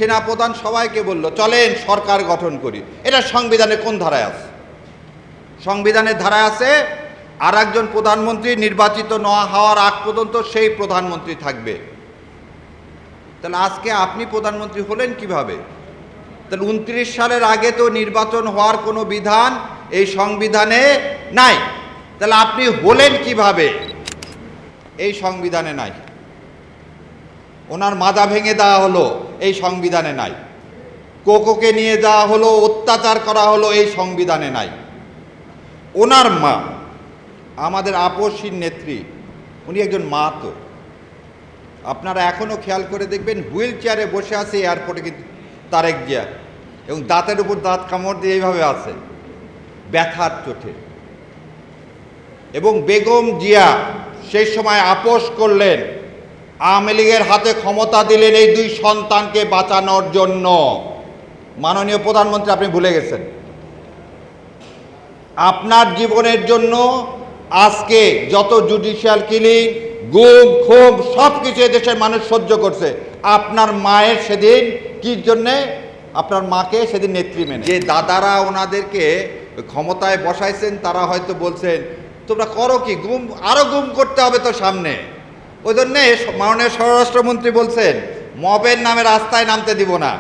সেনাপ্রধান সবাইকে বলল চলেন সরকার গঠন করি। এটা সংবিধানে কোন ধারায় আছে? সংবিধানের ধারায় আছে আর একজন প্রধানমন্ত্রী নির্বাচিত না হওয়ার আগ পর্যন্ত সেই প্রধানমন্ত্রী থাকবে। তাহলে আজকে আপনি প্রধানমন্ত্রী হলেন কিভাবে? তাহলে 29 সালের আগে তো নির্বাচন হওয়ার কোনো বিধান এই সংবিধানে নাই। তাহলে আপনি হলেন কিভাবে? এই সংবিধানে নাই। ওনার মাজা ভেঙে দেওয়া হলো, এই সংবিধানে নাই। কোকোকে নিয়ে যাওয়া হলো, অত্যাচার করা হলো, এই সংবিধানে নাই। ওনার মা আমাদের আপসীর নেত্রী, উনি একজন মা। তো আপনারা এখনও খেয়াল করে দেখবেন হুইল চেয়ারে বসে আছে এয়ারপোর্টে, কিন্তু তারেক জিয়া, এবং দাঁতের উপর দাঁত কামড় দিয়ে এইভাবে আছে ব্যথার চোটে। এবং বেগম জিয়া সেই সময় আপোষ করলেন, আওয়ামী লীগের হাতে ক্ষমতা দিলেন এই দুই সন্তানকে বাঁচানোর জন্য। মাননীয় প্রধানমন্ত্রী, আপনি ভুলে গেছেন আপনার জীবনের জন্য আজকে যত জুডিশিয়াল কিলিং, গুম, খুন সব কিছু এদেশের মানুষ সহ্য করছে। আপনার মায়ের সেদিন কি জন্যে, আপনার মাকে সেদিন নেত্রী মেনে যে দাদারা ওনাদেরকে ক্ষমতায় বসাইছেন, তারা হয়তো বলছেন তোমরা করো কি, গুম আরো গুম করতে হবে তো সামনে। ওই জন্যে মাননীয় স্বরাষ্ট্রমন্ত্রী বলছেন মবের নামে রাস্তায় নামতে দিব না।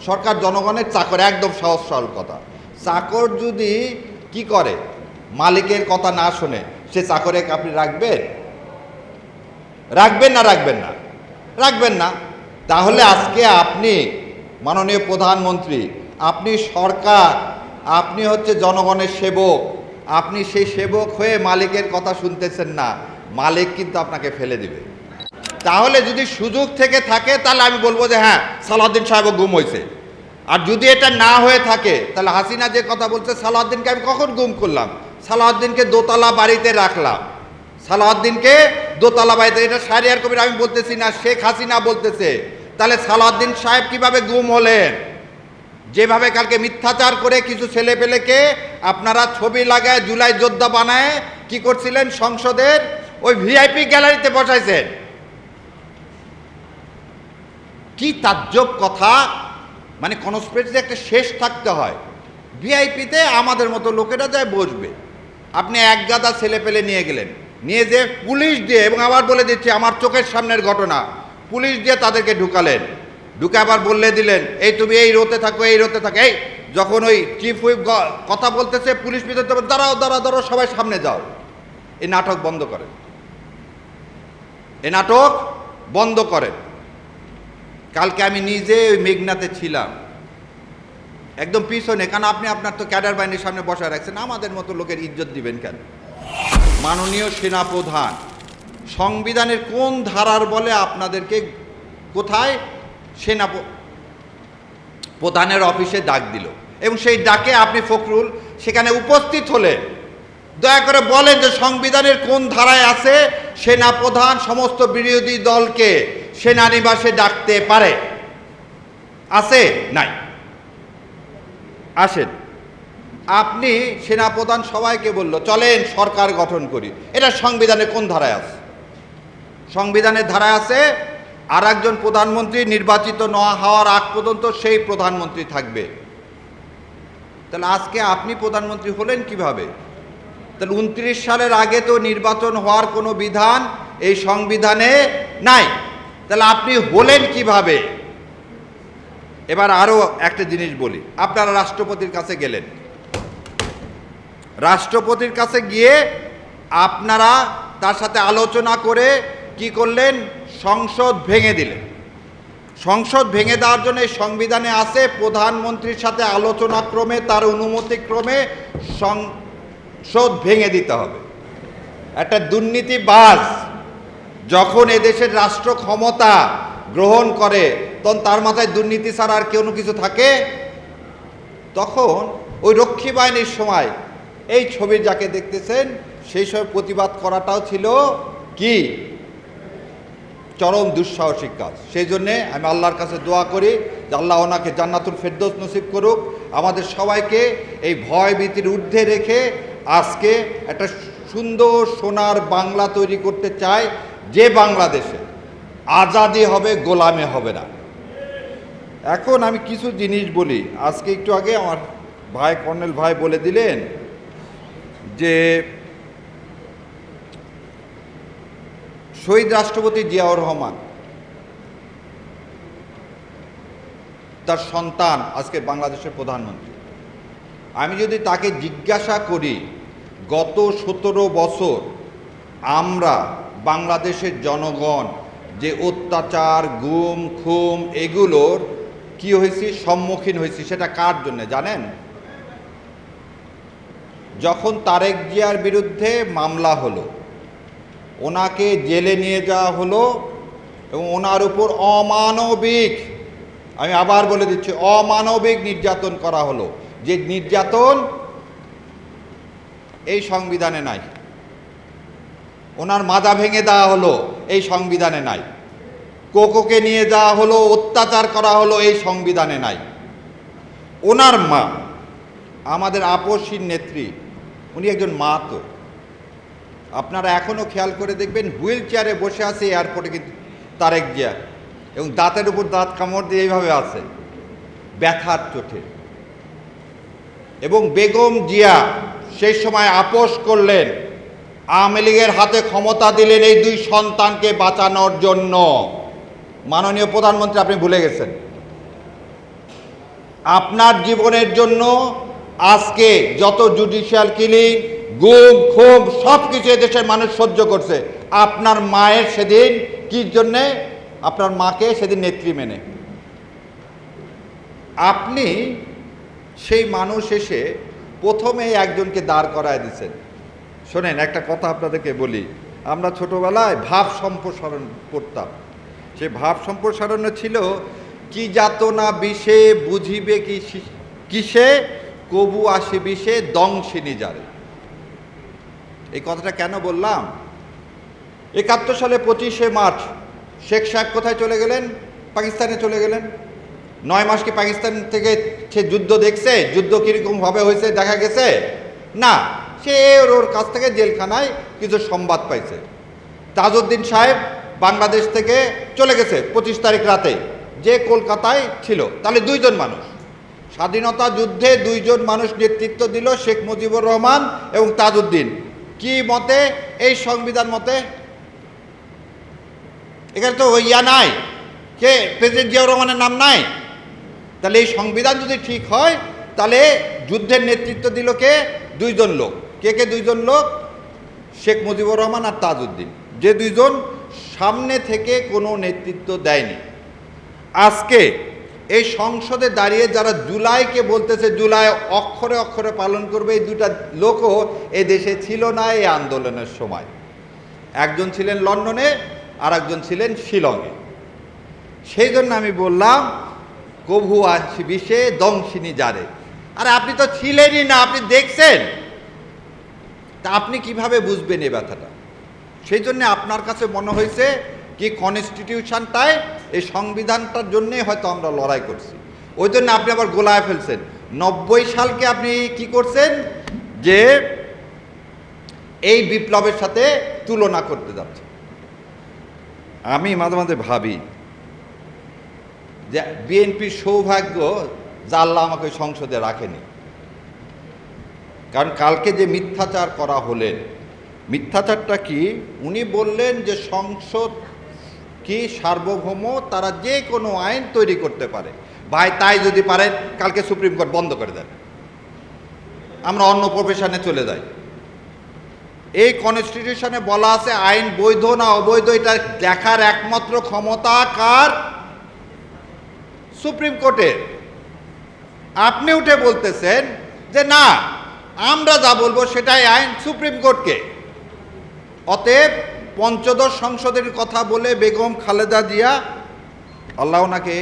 সরকার জনগণের চাকর, একদম সহজ সরল কথা। চাকর যদি কি করে, মালিকের কথা না শোনে, সে চাকরে আপনি রাখবেন? রাখবেন না? রাখবেন না? রাখবেন না। তাহলে আজকে আপনি মাননীয় প্রধানমন্ত্রী, আপনি সরকার, আপনি হচ্ছে জনগণের সেবক, আপনি সেই সেবক হয়ে মালিকের কথা শুনতেছেন না, মালিক কিন্তু আপনাকে ফেলে দিবে। তাহলে যদি সুযোগ থেকে থাকে তাহলে আমি বলবো যে হ্যাঁ সালাউদ্দিন সাহেবও গুম হয়েছে। আর যদি এটা না হয়ে থাকে তাহলে হাসিনা যে কথা বলছে সালাউদ্দিনকে আমি কখন গুম করলাম? সালাউদ্দিনকে দোতলা বাড়িতে রাখলাম, সালাউদ্দিনকে দোতলা বাড়িতে। এটা শাহরিয়ার কবির আমি বলতেছি না, শেখ হাসিনা বলতেছে। তাহলে সালাউদ্দিন সাহেব কিভাবে গুম হলেন? যেভাবে কালকে মিথ্যাচার করে কিছু ছেলেপেলেকে আপনারা ছবি লাগায় জুলাই যোদ্ধা বানায় কি করছিলেন, সংসদের ওই ভিআইপি গ্যালারিতে বসাইছেন। কি তাজ্জব কথা! মানে কনস্পিরেসি একটা শেষ থাকতে হয়। ভিআইপিতে আমাদের মতো লোকেরা যায় বসবে, আপনি এক গাদা ছেলে পেলে নিয়ে গেলেন, নিয়ে যে পুলিশ দিয়ে, এবং আবার বলে দিচ্ছি আমার চোখের সামনের ঘটনা, পুলিশ দিয়ে তাদেরকে ঢুকালেন, ঢুকে আবার বললে দিলেন এই তুমি এই রোতে থাকো, এই রোতে থাকো। এই যখন ওই চিফ হুইপ কথা বলতেছে, পুলিশ ভিতরে দাঁড়াও দাঁড়াও দাঁড়াও, সবাই সামনে যাও। এই নাটক বন্ধ করেন, এই নাটক বন্ধ করেন। কালকে আমি নিজে ওই মেঘনাতে ছিলাম, একদম পিছনে, কারণ আপনি আপনার তো ক্যাডার বাহিনীর সামনে বসায় রাখছেন, আমাদের মতো লোকের ইজ্জত দিবেন কেন? মাননীয় সেনাপ্রধান সংবিধানের কোন ধারার বলে আপনাদেরকে কোথায় সেনা প্রধানের অফিসে ডাক দিল, এবং সেই ডাকে আপনি ফখরুল সেখানে উপস্থিত হলে দয়া করে বলেন যে সংবিধানের কোন ধারায় আছে সেনাপ্রধান সমস্ত বিরোধী দলকে সেনানিবাসে ডাকতে পারে? আছে? নাই। আসেন, আপনি সেনাপ্রধান সবাইকে বলল চলেন সরকার গঠন করি। এটা সংবিধানে কোন ধারায় আছে? সংবিধানের ধারায় আছে আর একজন প্রধানমন্ত্রী নির্বাচিত না হওয়ার আগ পর্যন্ত সেই প্রধানমন্ত্রী থাকবে। তাহলে আজকে আপনি প্রধানমন্ত্রী হলেন কিভাবে? তাহলে 29 সালের আগে তো নির্বাচন হওয়ার কোনো বিধান এই সংবিধানে নাই। তাহলে আপনি হলেন কিভাবে? এবার আরও একটা জিনিস বলি, আপনারা রাষ্ট্রপতির কাছে গেলেন, রাষ্ট্রপতির কাছে গিয়ে আপনারা তার সাথে আলোচনা করে কি করলেন? সংসদ ভেঙে দিলেন। সংসদ ভেঙে দেওয়ার জন্য এই সংবিধানে আছে প্রধানমন্ত্রীর সাথে আলোচনা ক্রমে, তার অনুমতিক্রমে সংসদ ভেঙে দিতে হবে। একটা দুর্নীতিবাজ যখন এদেশের রাষ্ট্র ক্ষমতা গ্রহণ করে তখন তার মাথায় দুর্নীতি ছাড়া আর কোনো কিছু থাকে? তখন ওই রক্ষী বাহিনীর সময় এই ছবি যাকে দেখতেছেন সেই সব প্রতিবাদ করাটাও ছিল কি চরম দুঃসাহসিক কাজ। সেই জন্যে আমি আল্লাহর কাছে দোয়া করি যে আল্লাহ ওনাকে জান্নাতুল ফেরদৌস নসিব করুক, আমাদের সবাইকে এই ভয় ভীতির ঊর্ধ্বে রেখে আজকে একটা সুন্দর সোনার বাংলা তৈরি করতে চায়, যে বাংলাদেশে আজাদি হবে, গোলামে হবে না। এখন আমি কিছু জিনিস বলি। আজকে একটু আগে আমার ভাই কর্নেল ভাই বলে দিলেন যে শহীদ রাষ্ট্রপতি জিয়াউর রহমান তার সন্তান আজকে বাংলাদেশের প্রধানমন্ত্রী। আমি যদি তাকে জিজ্ঞাসা করি গত 17 বছর আমরা বাংলাদেশের জনগণ যে অত্যাচার, গুম, খুম এগুলোর কি হয়েছি, সম্মুখীন হয়েছি, সেটা কার জন্য জানেন? যখন তারেক জিয়ার বিরুদ্ধে মামলা হলো, ওনাকে জেলে নিয়ে যাওয়া হলো এবং ওনার উপর অমানবিক, আমি আবার বলে দিচ্ছি, অমানবিক নির্যাতন করা হলো, যে নির্যাতন এই সংবিধানে নাই। ওনার মাজা ভেঙে দেওয়া হলো, এই সংবিধানে নাই। কোকোকে নিয়ে যাওয়া হলো, অত্যাচার করা হলো, এই সংবিধানে নাই। ওনার মা, আমাদের আপসীর নেত্রী, উনি একজন মা। তো আপনারা এখনও খেয়াল করে দেখবেন হুইল চেয়ারে বসে আছে এয়ারপোর্টে কিন্তু তারেক জিয়া, এবং দাঁতের উপর দাঁত কামড় দিয়ে এইভাবে আছে ব্যথার চোটে। এবং বেগম জিয়া সেই সময় আপোষ করলেন, আওয়ামী লীগের হাতে ক্ষমতা দিলেন এই দুই সন্তানকে বাঁচানোর জন্য। মাননীয় প্রধানমন্ত্রী, আপনি ভুলে গেছেন। আপনার জীবনের জন্য আজকে যত জুডিশিয়াল কিলিং, গুম, খুম সব কিছু এদেশের মানুষ সহ্য করছে। আপনার মায়ের সেদিন কি জন্যে? আপনার মাকে সেদিন নেত্রী মেনে। আপনি সেই মানুষ এসে প্রথমে একজনকে দাঁড় করায় দিচ্ছেন। শোনেন, একটা কথা আপনাদেরকে বলি। আমরা ছোটবেলায় ভাব সম্প্রসারণ করতাম। সে ভাব সম্প্রসারণ ছিল, কি যাতনা বিষে বুঝিবে কি কিসে, কবু আসে বিষে দংশিনী যারে। এই কথাটা কেন বললাম? 71 সালে 25শে মার্চ শেখ সাহেব কোথায় চলে গেলেন? পাকিস্তানে চলে গেলেন। 9 মাস কি পাকিস্তান থেকে সে যুদ্ধ দেখছে? যুদ্ধ কীরকমভাবে হয়েছে দেখা গেছে? না, সে ওর কাছ থেকে জেলখানায় কিছু সংবাদ পাইছে। তাজউদ্দিন সাহেব বাংলাদেশ থেকে চলে গেছে 25 তারিখ রাতে, যে কলকাতায় ছিল। তাহলে দুইজন মানুষ, স্বাধীনতা যুদ্ধে দুইজন মানুষ নেতৃত্ব দিল, শেখ মুজিবুর রহমান এবং তাজউদ্দিন। কি মতে? এই সংবিধান মতে। এখানে তো ইয়া নাই, কে প্রেসিডেন্ট জিয়াউর রহমানের নাম নাই। তাহলে এই সংবিধান যদি ঠিক হয়, তাহলে যুদ্ধের নেতৃত্ব দিল কে? দুইজন লোক। কে কে দুইজন লোক? শেখ মুজিবুর রহমান আর তাজউদ্দিন, যে দুইজন সামনে থেকে কোনো নেতৃত্ব দেয়নি। আজকে এই সংসদে দাঁড়িয়ে যারা জুলাইকে বলতেছে, জুলাই অক্ষরে অক্ষরে পালন করবে, এই দুটা লোকও এ দেশে ছিল না এই আন্দোলনের সময়। একজন ছিলেন লন্ডনে, আর একজন ছিলেন শিলংয়ে। সেই জন্য আমি বললাম, কভু আসি বিষে দংশিনী যারে। আরে আপনি তো ছিলেনই না, আপনি দেখছেন, তা আপনি কিভাবে বুঝবেন এই ব্যথাটা? সেই জন্য আপনার কাছে মনে হয়েছে কি কনস্টিটিউশনটায়, এই সংবিধানটার জন্যে হয়তো আমরা লড়াই করছি। ওই জন্য আপনি আবার গোলায় ফেলছেন। 90 সালকে আপনি কি করছেন, যে এই বিপ্লবের সাথে তুলনা করতে যাচ্ছেন। আমি মাঝে মাঝে ভাবি যে বিএনপির সৌভাগ্য যে আল্লাহ আমাকে সংসদে রাখেনি। কারণ কালকে যে মিথ্যাচার করা হলেন, মিথ্যাচারটা কি? উনি বললেন যে সংসদ কি সার্বভৌম, তারা যে কোনো আইন তৈরি করতে পারে। ভাই, তাই যদি পারেন কালকে সুপ্রিম কোর্ট বন্ধ করে দেন, আমরা অন্য প্রফেশনে চলে যাই। এই কনস্টিটিউশনে বলা আছে আইন বৈধ না অবৈধ, এটা দেখার একমাত্র ক্ষমতা কার? সুপ্রিম কোর্টের। আপনি উঠে বলতেছেন যে না, আমরা যা বলবো সেটাই আইন, সুপ্রিম কোর্টকে। অতএব পঞ্চদশ সংসদের কথা বলে বেগম খালেদা জিয়া, আল্লাহ ওনাকে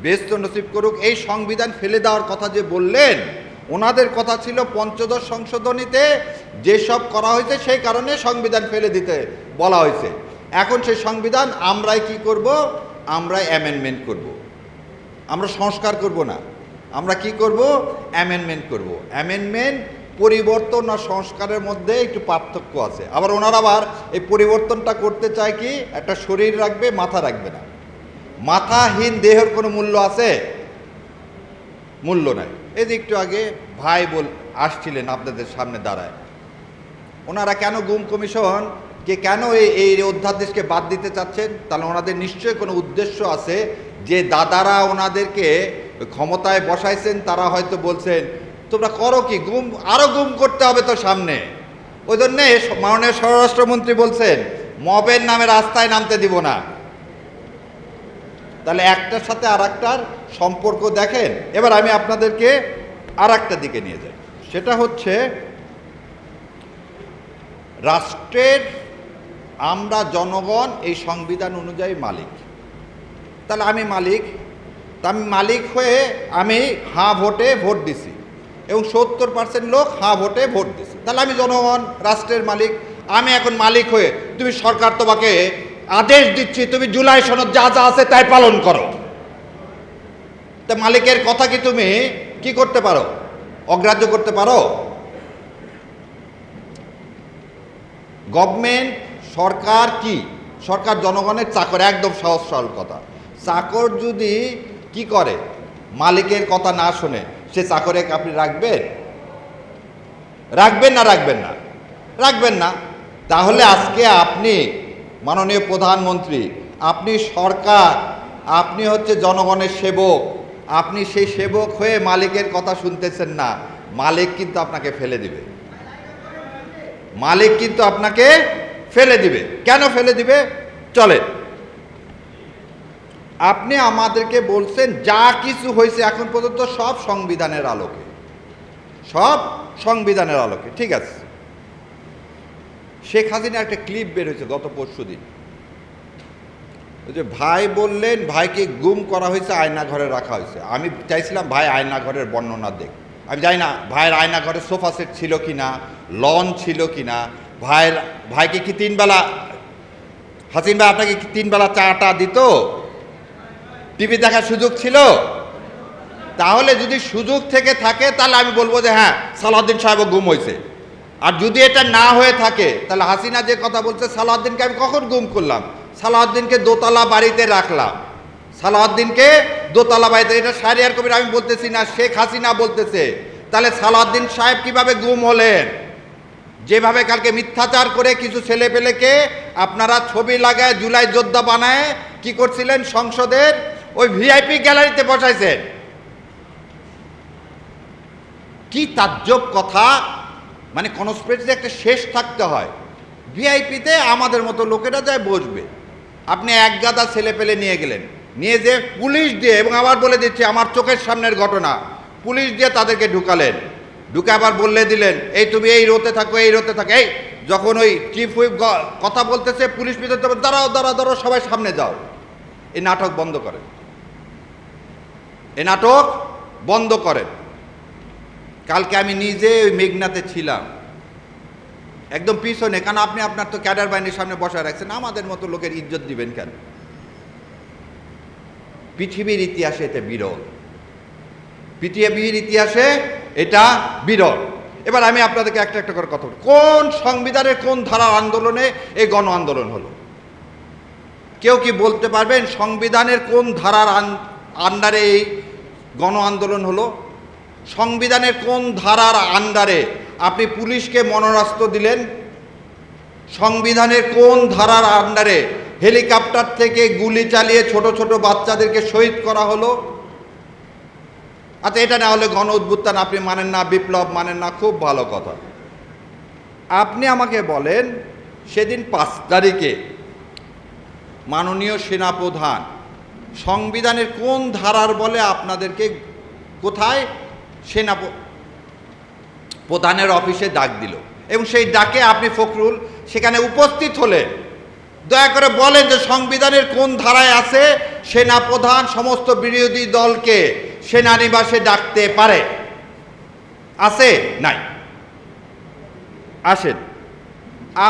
বেহেশত নসিব করুক, এই সংবিধান ফেলে দেওয়ার কথা যে বললেন, ওনাদের কথা ছিল পঞ্চদশ সংশোধনীতে যেসব করা হয়েছে সেই কারণে সংবিধান ফেলে দিতে বলা হয়েছে। এখন সেই সংবিধান আমরাই কি করব? আমরা অ্যামেন্ডমেন্ট করব। আমরা সংস্কার করব না, আমরা কি করব? অ্যামেন্ডমেন্ট করব। অ্যামেন্ডমেন্ট পরিবর্তন আর সংস্কারের মধ্যে একটু পার্থক্য আছে। আবার ওনারা আবার এই পরিবর্তনটা করতে চায় কি, একটা শরীর রাখবে, মাথা রাখবে না। মাথাহীন দেহের কোনো মূল্য আছে? মূল্য নাই। এই যে একটু আগে ভাই আসছিলেন আপনাদের সামনে দাঁড়ায়, ওনারা কেন গুম কমিশন কেন এই অধ্যাদেশকে বাদ দিতে চাচ্ছেন? তাহলে ওনাদের নিশ্চয়ই কোনো উদ্দেশ্য আছে, যে দাদারা ওনাদেরকে ক্ষমতায় বসাইছেন তারা হয়তো বলছেন তোমরা করো কি, গুম আরও গুম করতে হবে তো সামনে। ওই জন্যে মাননীয় স্বরাষ্ট্রমন্ত্রী বলছেন মবের নামে রাস্তায় নামতে দিব না। তাহলে একটার সাথে আর একটার সম্পর্ক দেখেন। এবার আমি আপনাদেরকে আর একটা দিকে নিয়ে যাই, সেটা হচ্ছে রাষ্ট্রের আমরা জনগণ এই সংবিধান অনুযায়ী মালিক। তাহলে আমি মালিক, তা আমি মালিক হয়ে আমি হাঁ ভোটে ভোট দিছি এবং 70% লোক হাঁ ভোটে ভোট দিছে। তাহলে আমি জনগণ, রাষ্ট্রের মালিক। আমি এখন মালিক হয়ে, তুমি সরকার তোমাকে আদেশ দিচ্ছি তুমি জুলাই সনদ যা যা আছে তাই পালন করো। তা মালিকের কথা কি তুমি কি করতে পারো? অগ্রাহ্য করতে পারো? গভর্নমেন্ট, সরকার কি? সরকার জনগণের চাকর, একদম সহজ সরল কথা। চাকর যদি কি করে, মালিকের কথা না শুনে, সে চাকরে আপনি রাখবেন? রাখবেন না? রাখবেন না? রাখবেন না। তাহলে আজকে আপনি মাননীয় প্রধানমন্ত্রী, আপনি সরকার, আপনি হচ্ছে জনগণের সেবক, আপনি সেই সেবক হয়ে মালিকের কথা শুনতেছেন না। মালিক কিন্তু আপনাকে ফেলে দিবে। মালিক কিন্তু আপনাকে ফেলে দিবে। কেন ফেলে দিবে? চলেন, আপনি আমাদেরকে বলছেন যা কিছু হয়েছে এখন পর্যন্ত সব সংবিধানের আলোকে, সব সংবিধানের আলোকে। ঠিক আছে, শেখ হাসিনা একটা ক্লিপ বের হয়েছে গত পরশুদিন, যে ভাই বললেন ভাইকে গুম করা হয়েছে, আয়নাঘরে রাখা হয়েছে। আমি চাইছিলাম ভাই আয়নাঘরের বর্ণনা দেখ। আমি জানি না ভাইয়ের আয়নাঘরে সোফা সেট ছিল কি না, লন ছিল কি না, ভাইকে কি 3 বেলা, হাসিন ভাই আপনাকে কি 3 বেলা চাটা দিত? টিভি দেখার সুযোগ ছিল? তাহলে যদি সুযোগ থেকে থাকে তাহলে আমি বলবো যে হ্যাঁ সালাউদ্দিন সাহেবও গুম হয়েছে। আর যদি এটা না হয়ে থাকে তাহলে হাসিনা যে কথা বলছে সালাউদ্দিনকে আমি কখন গুম করলাম? সালাউদ্দিনকে দোতলা বাড়িতে রাখলাম, সালাউদ্দিনকে দোতলা বাড়িতে। এটা শাহরিয়ার কবির আমি বলতেছি না, শেখ হাসিনা বলতেছে। তাহলে সালাউদ্দিন সাহেব কিভাবে গুম হলেন? যেভাবে কালকে মিথ্যাচার করে কিছু ছেলেপেলেকে আপনারা ছবি লাগায় জুলাই যোদ্ধা বানায় কি করছিলেন, সংসদের ওই ভিআইপি গ্যালারিতে বসাইছেন। কি তাজ্জব কথা! মানে কনস্পিরেসি একটা শেষ থাকতে হয়। ভিআইপিতে আমাদের মতো লোকেরা যায় বসবে, আপনি এক গাদা ছেলে পেলে নিয়ে গেলেন, নিয়ে যে পুলিশ দিয়ে, এবং আবার বলে দিচ্ছি আমার চোখের সামনের ঘটনা, পুলিশ দিয়ে তাদেরকে ঢুকালেন, ঢুকে আবার বললে দিলেন এই তুমি এই রোতে থাকো, এই রোতে থাকো। এই যখন ওই চিফ হুইপ কথা বলতেছে, পুলিশ ভিতরে দাঁড়াও দাঁড়াও দাঁড়াও, সবাই সামনে যাও। এই নাটক বন্ধ করেন, এই নাটক বন্ধ করেন। কালকে আমি নিজে ওই মেঘনাতে ছিলাম, একদম পিছনে, কারণ আপনি আপনার তো ক্যাডার বাহিনীর সামনে বসায় রাখছেন, আমাদের মতো লোকের ইজ্জত দিবেন কেন? পৃথিবীর ইতিহাসে এটা বিরল, পৃথিবীর ইতিহাসে এটা বিরল। এবার আমি আপনাদেরকে একটা একটা করে কথা বলি, কোন সংবিধানের কোন ধারার আন্দোলনে এই গণ আন্দোলন হলো? কেউ কি বলতে পারবেন সংবিধানের কোন ধারার আন্ডারে এই গণ আন্দোলন হলো? সংবিধানের কোন ধারার আন্ডারে আপনি পুলিশকে মরণাস্ত্র দিলেন? সংবিধানের কোন ধারার আন্ডারে হেলিকপ্টার থেকে গুলি চালিয়ে ছোট ছোট বাচ্চাদেরকে শহীদ করা হলো? আচ্ছা, এটা না হলে গণ অভ্যুত্থান আপনি মানেন না, বিপ্লব মানেন না, খুব ভালো কথা। আপনি আমাকে বলেন সেদিন 5 তারিখে মাননীয় সেনাপ্রধান সংবিধানের কোন ধারার বলে আপনাদেরকে কোথায় সেনা প্রধানের অফিসে ডাক দিল, এবং সেই ডাকে আপনি ফখরুল সেখানে উপস্থিত হলেন। দয়া করে বলেন যে সংবিধানের কোন ধারায় আছে সেনাপ্রধান সমস্ত বিরোধী দলকে সেনানিবাসে ডাকতে পারে? আছে? নাই। আসেন,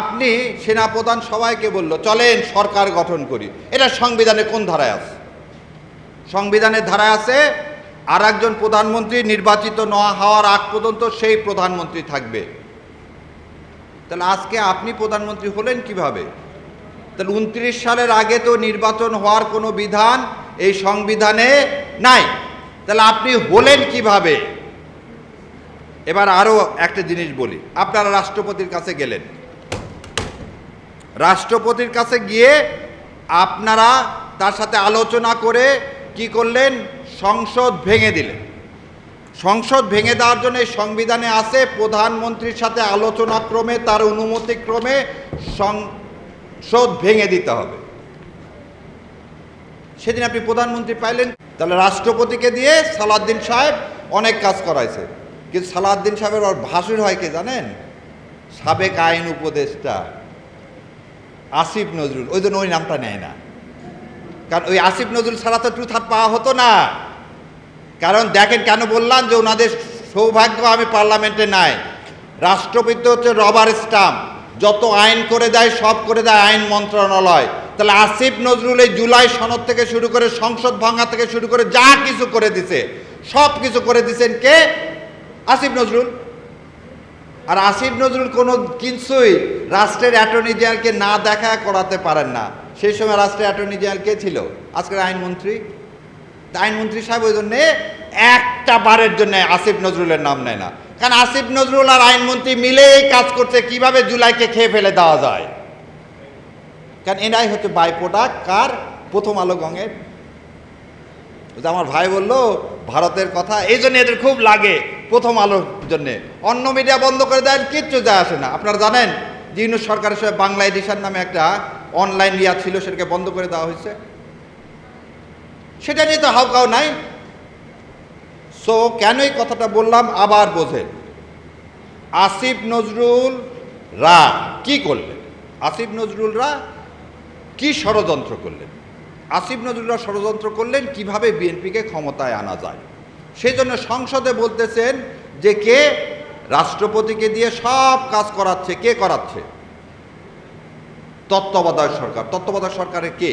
আপনি সেনাপ্রধান সবাইকে বলল চলেন সরকার গঠন করি, এটা সংবিধানে কোন ধারায় আছে? সংবিধানের ধারায় আছে আর একজন প্রধানমন্ত্রী নির্বাচিত না হওয়ার আগ পর্যন্ত সেই প্রধানমন্ত্রী থাকবে। তাহলে আজকে আপনি প্রধানমন্ত্রী হলেন কিভাবে? তাহলে 29 সালের আগে তো নির্বাচন হওয়ার কোনো বিধান এই সংবিধানে নাই। তাহলে আপনি হলেন কিভাবে? এবার আরো একটা জিনিস বলি, আপনারা রাষ্ট্রপতির কাছে গেলেন, রাষ্ট্রপতির কাছে গিয়ে আপনারা তার সাথে আলোচনা করে কি করলেন? সংসদ ভেঙে দিলেন। সংসদ ভেঙে দেওয়ার জন্য এই সংবিধানে আছে প্রধানমন্ত্রীর সাথে আলোচনা ক্রমে তার অনুমতি ক্রমে সংসদ ভেঙে দিতে হবে। সেদিন আপনি প্রধানমন্ত্রী পাইলেন, তাহলে রাষ্ট্রপতিকে দিয়ে সালাউদ্দিন সাহেব অনেক কাজ করাইছে, কিন্তু সালাউদ্দিন সাহেবের ওর ভাসুর হয় কি জানেন? সাবেক আইন উপদেষ্টা আসিফ নজরুল। ওই জন্য ওই নামটা নেয় না, কারণ ওই আসিফ নজরুল ছাড়া তো ট্রুথ হাট পাওয়া হতো না। কারণ দেখেন, কেন বললাম যে ওনাদের সৌভাগ্য আমি পার্লামেন্টে নাই। রাষ্ট্রপতি হচ্ছে রবার স্টাম্প, যত আইন করে দেয় সব করে দেয় আইন মন্ত্রণালয়। তাহলে আসিফ নজরুল এই জুলাই সনদ থেকে শুরু করে সংসদ ভাঙা থেকে শুরু করে যা কিছু করে দিছে, সব কিছু করে দিছেন কে? আসিফ নজরুল। আর আসিফ নজরুল কোনো কিছুই রাষ্ট্রের অ্যাটর্নি জেনারেলকে না দেখা করাতে পারেন না। সেই সময় রাষ্ট্রের অ্যাটর্নি জেনারেল কে ছিল? আজকের আইনমন্ত্রী। আইনমন্ত্রী সাহেব ওই জন্যে একটা বারের জন্য আসিফ নজরুলের নাম নেয় না, কারণ আসিফ নজরুল আর আইনমন্ত্রী মিলে এই কাজ করছে কিভাবে জুলাইকে খেয়ে ফেলে দেওয়া যায়। কারণ এরাই হচ্ছে বাই প্রোডাক্ট কার? প্রথম আলো গঙের। আমার ভাই বলল ভারতের কথা, এই জন্য এদের খুব লাগে প্রথম আলোর জন্যে। অন্য মিডিয়া বন্ধ করে দেন, কিচ্ছু যায় আসে না। আপনারা জানেন যে ইউনূস সরকারের সময় বাংলা এডিশন নামে একটা অনলাইন ইয়া ছিল, সেটাকে বন্ধ করে দেওয়া হয়েছে। সেটা নিয়ে তো হাউকাও নাই। সো কেন এই কথাটা বললাম আবার বোঝেন। আসিফ নজরুলরা কি করলেন? আসিফ নজরুলরা কি ষড়যন্ত্র করলেন? আসিফ নজরুলরা ষড়যন্ত্র করলেন কিভাবে বিএনপিকে ক্ষমতায় আনা যায়। সেই জন্য সংসদে বলতেছেন যে কে রাষ্ট্রপতিকে দিয়ে সব কাজ করাচ্ছে। কে করাচ্ছে? তত্ত্বাবধায়ক সরকার। তত্ত্বাবধায়ক সরকারে কে?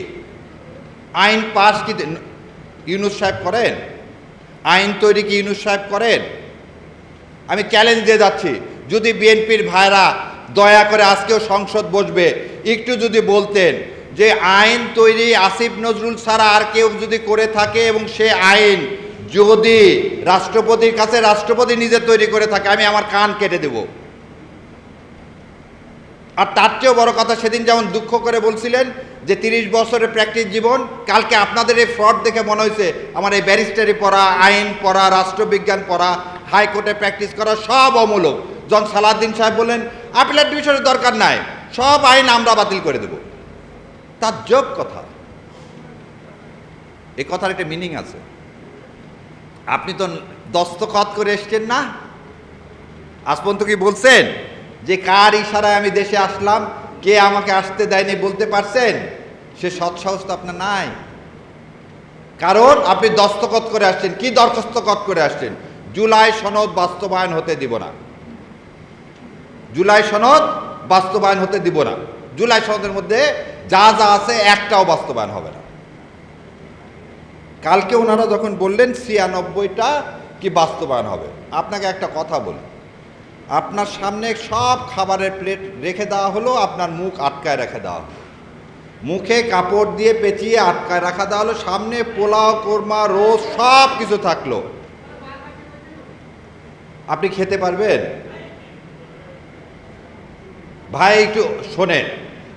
আইন পাস কি ইউনূস সাহেব করেন? আইন তৈরি কি ইউনূস সাহেব করেন? আমি চ্যালেঞ্জ দিয়ে যাচ্ছি, যদি বিএনপির ভাইরা দয়া করে আজকেও সংসদ বসবে, একটু যদি বলতেন যে আইন তৈরি আসিফ নজরুল ছাড়া আর কেউ যদি করে থাকে এবং সে আইন যদি রাষ্ট্রপতির কাছে রাষ্ট্রপতি নিজে তৈরি করে থাকে, আমি আমার কান কেটে দেব। আর তার চেয়েও বড় কথা, সেদিন যেমন দুঃখ করে বলছিলেন যে 30 বছরের প্র্যাকটিস জীবন, কালকে আপনাদের এই ফ্রড দেখে মনে হয়েছে আমার এই ব্যারিস্টারি পড়া, আইন পড়া, রাষ্ট্রবিজ্ঞান পড়া, হাইকোর্টে প্র্যাকটিস করা সব অমূলক। জন সালাউদ্দিন সাহেব বললেন আপিলেট ডিভিশনের দরকার নাই, সব আইন আমরা বাতিল করে দেব। তার যোগ কথা। এই কথার একটা মিনিং আছে। আপনি তো দস্তখত করে এসছেন না, আজ পর্যন্ত কি বলছেন যে কার ইশারায় আমি দেশে আসলাম, কে আমাকে আসতে দেয়নি বলতে পারছেন? সে সৎসাহস তো আপনার নাই, কারণ আপনি দস্তখত করে আসছেন। কি দরখাস্তখত করে আসছেন? জুলাই সনদ বাস্তবায়ন হতে দিব না, জুলাই সনদ বাস্তবায়ন হতে দিব না। জুলাই সনদের মধ্যে যা যা আছে একটাও বাস্তবায়ন হবে না। কালকে ওনারা যখন বললেন 96টা কি বাস্তবায়ন হবে, আপনাকে একটা কথা বলি, আপনার সামনে সব খাবারের প্লেট রেখে দেওয়া হলো, আপনার মুখ আটকায় রেখে দেওয়া হলো, মুখে কাপড় দিয়ে পেঁচিয়ে আটকায় রাখা দেওয়া হলো, সামনে পোলাও, কোরমা, রোস্ট সব কিছু থাকলো, আপনি খেতে পারবেন? ভাই একটু শোনেন,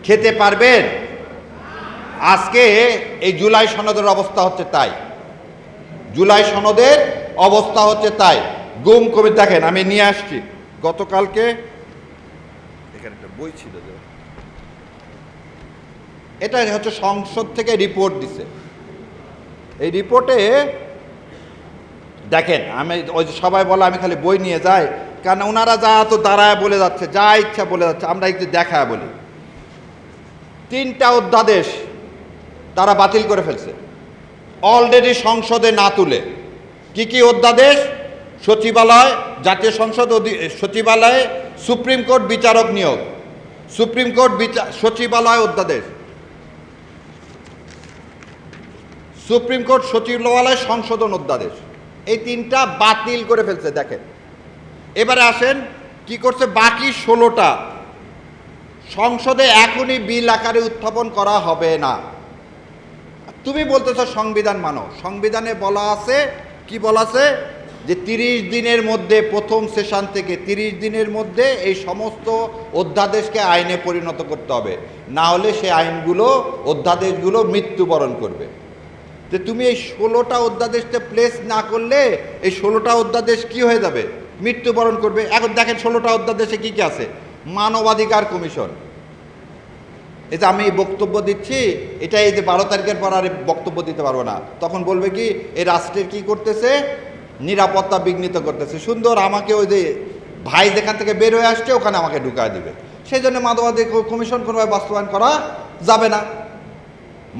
খেতে পারবেন? আজকে এই জুলাই সনদের অবস্থা হচ্ছে তাই, জুলাই সনদের অবস্থা হচ্ছে তাই। গুম কমিটি দেখেন, আমি নিয়ে আসছি গতকালকে, এখানে একটা বই ছিল, এটা হচ্ছে সংসদ থেকে রিপোর্ট দিছে। এই রিপোর্টে দেখেন, আমি ওই সবাই বলে আমি খালি বই নিয়ে যাই, কারণ ওনারা যা তো দাঁড়ায় বলে যাচ্ছে, যা ইচ্ছা বলে যাচ্ছে, আমরা একটু দেখায় বলি। 3টা অধ্যাদেশ তারা বাতিল করে ফেলছে অলরেডি সংসদে না তুলে। কি কি অধ্যাদেশ? সচিবালয়, জাতীয় সংসদ সচিবালয়ে সুপ্রিম কোর্ট বিচারক নিয়োগ, সুপ্রিম কোর্ট সচিবালয় অধ্যাদেশ, সুপ্রিম কোর্ট সচিবালয় সংশোধন অধ্যাদেশ, এই 3টা বাতিল করে ফেলছে। দেখেন এবারে আসেন কি করছে, বাকি 16টা সংসদে এখনই বিল আকারে উত্থাপন করা হবে না। তুমি বলতেছ সংবিধান মানো, সংবিধানে বলা আছে কি বলা আছে যে 30 দিনের মধ্যে, প্রথম সেশন থেকে 30 দিনের মধ্যে এই সমস্ত অধ্যাদেশকে আইনে পরিণত করতে হবে, না হলে সেই আইনগুলো, অধ্যাদেশগুলো মৃত্যুবরণ করবে। যে তুমি এই 16টা অধ্যাদেশকে প্লেস না করলে এই 16টা অধ্যাদেশ কি হয়ে যাবে, মৃত্যুবরণ করবে। এখন দেখেন 16টা অধ্যাদেশে কি কি আছে। মানবাধিকার কমিশন, এই যে আমি বক্তব্য দিচ্ছি, এটা এই যে 12 তারিখের পর আর বক্তব্য দিতে পারবো না, তখন বলবে কি এই রাষ্ট্রের কি করতেছে, নিরাপত্তা বিঘ্নিত করতেছে। সুন্দর আমাকে ওই যে ভাই যেখান থেকে বের হয়ে আসছে ওখানে আমাকে ঢুকায় দিবে। সেই জন্য মানবাধিকার কমিশন কোনোভাবে বাস্তবায়ন করা যাবে না।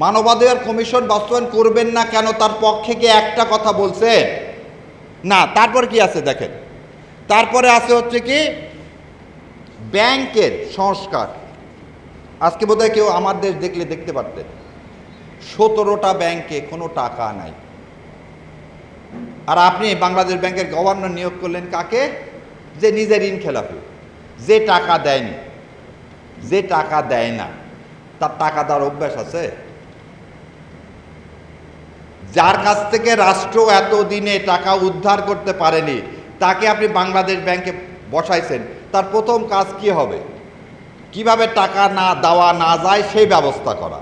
মানবাধিকার কমিশন বাস্তবায়ন করবেন না কেন, তার পক্ষে কি একটা কথা বলছে না। তারপর কি আছে দেখেন, তারপরে আছে হচ্ছে কি ব্যাংকের সংস্কার। আজকে বোধহয় কেউ আমার দেশ দেখলে দেখতে পারতেন 17টা ব্যাংকে কোনো টাকা নাই। আর আপনি বাংলাদেশ ব্যাংকের গভর্নর নিয়োগ করলেন কাকে, যে নিজের ঋণ খেলাপি, যে টাকা দেয়নি, যে টাকা দেয় না, তার টাকা দেওয়ার অভ্যাস আছে। যার কাছ থেকে রাষ্ট্র এতদিনে টাকা উদ্ধার করতে পারেনি তাকে আপনি বাংলাদেশ ব্যাংকে বসাইছেন, তার প্রথম কাজ কি হবে, কিভাবে টাকা না দেওয়া না যায় সেই ব্যবস্থা করা,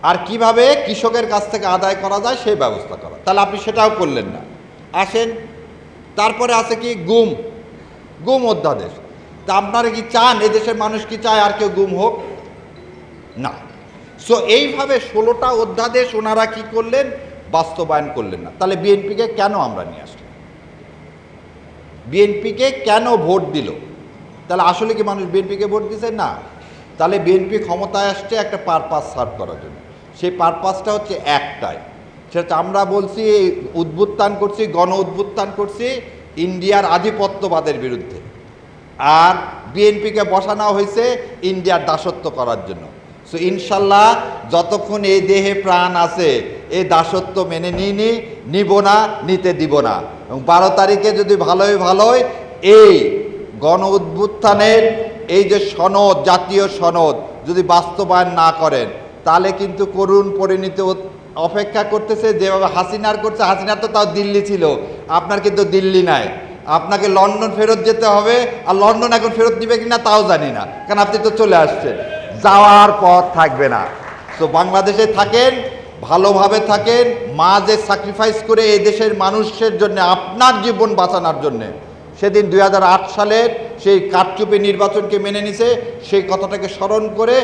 আর কিভাবে কৃষকের কাছ থেকে আদায় করা যায় সেই ব্যবস্থা করা। তাহলে আপনি সেটাও করলেন না। আসেন, তারপরে আছে কি গুম অধ্যাদেশ। তা আপনারা কি চান, এদেশের মানুষ কি চায় আর কেউ গুম হোক? না। সো এইভাবে 16টা অধ্যাদেশ ওনারা কি করলেন, বাস্তবায়ন করলেন না। তাহলে বিএনপিকে কেন আমরা নিয়ে আসলাম, বিএনপিকে কেন ভোট দিল? তাহলে আসলে কি মানুষ বিএনপিকে ভোট দিচ্ছে? না। তাহলে বিএনপি ক্ষমতায় আসছে একটা পারপাস সার্ভ করার জন্য। সেই পারপাসটা হচ্ছে একটাই, সেটা আমরা বলছি উদ্বুত্থান করছি, গণ উদ্বুত্থান করছি ইন্ডিয়ার আধিপত্যবাদের বিরুদ্ধে। আর বিএনপিকে বসানো হয়েছে ইন্ডিয়ার দাসত্ব করার জন্য। সো ইনশাল্লাহ যতক্ষণ এই দেহে প্রাণ আছে এই দাসত্ব মেনে নিব না, নিতে দিব না। এবং 12 তারিখে যদি ভালোই এই গণ উদ্বুত্থানের এই যে সনদ, জাতীয় সনদ যদি বাস্তবায়ন না করেন তাহলে কিন্তু করুণ পরিণতি অপেক্ষা করতেছে। যেভাবে হাসিনার করছে, হাসিনার তো তাও দিল্লি ছিল, আপনার কিন্তু দিল্লি নাই, আপনাকে লন্ডন ফেরত যেতে হবে। আর লন্ডন এখন ফেরত দিবে কিনা তাও জানি না, কারণ আপনি তো চলে আসছেন, যাওয়ার পথ থাকবে না। তো বাংলাদেশে থাকেন, ভালোভাবে থাকেন। মা যে স্যাক্রিফাইস করে এই দেশের মানুষের জন্য, আপনার জীবন বাঁচানোর জন্যে, সেদিন 2008 সালের সেই কারচুপি নির্বাচনকে মেনে নিছে, সেই কথাটাকে স্মরণ করে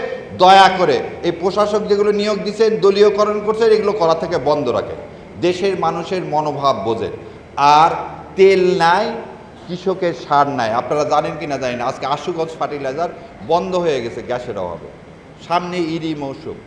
দয়া করে এই প্রশাসক যেগুলো নিয়োগ দিচ্ছেন, দলীয়করণ করছেন, এগুলো করা থেকে বন্ধ রাখেন। দেশের মানুষের মনোভাব বোঝেন। আর তেল নাই, কৃষকের সার নাই। আপনারা জানেন কি না জানি না, আজকে আশুগঞ্জ ফার্টিলাইজার বন্ধ হয়ে গেছে গ্যাসের অভাবে। সামনে ইরি মৌসুম,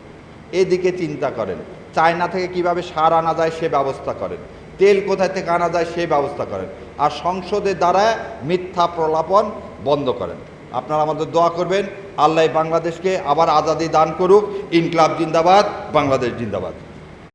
এদিকে চিন্তা করেন। চায়না থেকে কিভাবে সার আনা যায় সে ব্যবস্থা করেন, তেল কোথায় থেকে আনা যায় সেই ব্যবস্থা করেন। আর সংসদের দ্বারা মিথ্যা প্রলাপন বন্ধ করেন। আপনারা আমাদের দোয়া করবেন, আল্লাহ বাংলাদেশকে আবার আজাদি দান করুক। ইনকলাব জিন্দাবাদ, বাংলাদেশ জিন্দাবাদ।